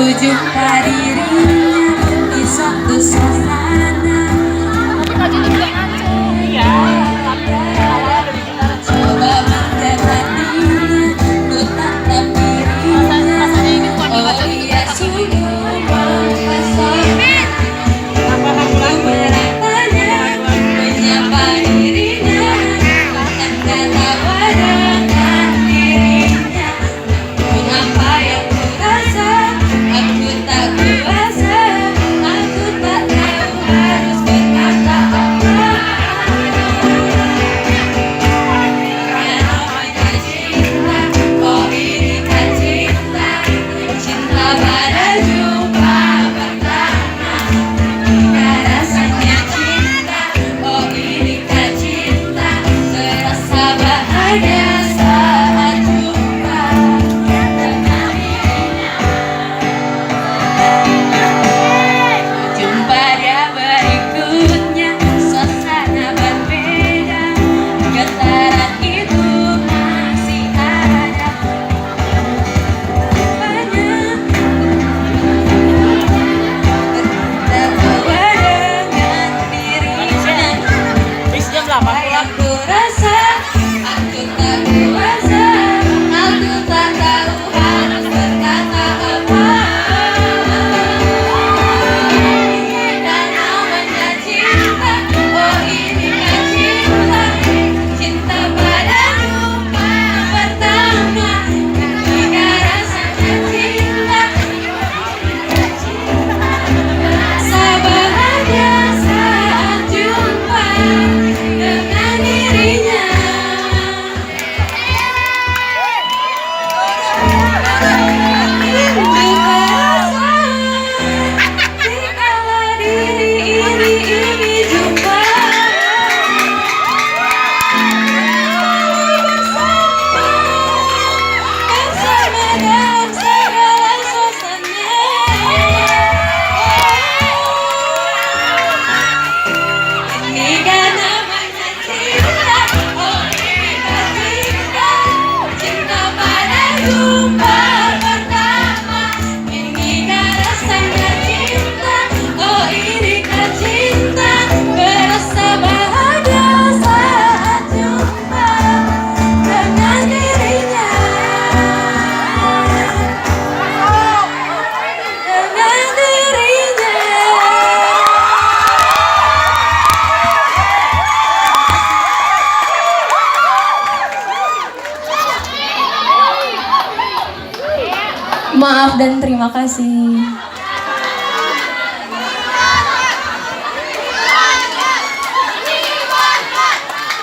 jumpa dirinya di suatu suasana. Coba mendekatinya, ku tatap dirinya. Oh iya sungguh mempesona. Ku bertanya, menyapa dirinya, bahkan ketawa dengan dirinya. Mengapa yang ku rasa, aku tak kuasa, aku tak tahu harus berkata apa. Namanya cinta, oh inikah cinta, cinta pada jumpa pertama. Inikah rasanya cinta, oh inikah cinta, terasa bahagia saat jumpa dengan dirinya. Jumpa dia berikutnya, suasana berbeda, getaran itu masih ada. Tertawa dengan dirinya. Apa yang ku rasa, aku tak kuasa, aku tak tahu harus berkata apa. Dan namanya cinta, oh inikah cinta, cinta pada jumpa pertama. Inikah rasanya cinta, rasa bahagia saat jumpa dengan dirinya. Dikala diri ini jumpa bersama dalam segala suasana. Inikah namanya cinta, oh inikah cinta, cinta pada jumpa pertama. Inikah rasanya cinta, oh inikah cinta, berasa bahagia saat jumpa dengan dirinya. Dengan dirinya. Maaf dan terima kasih.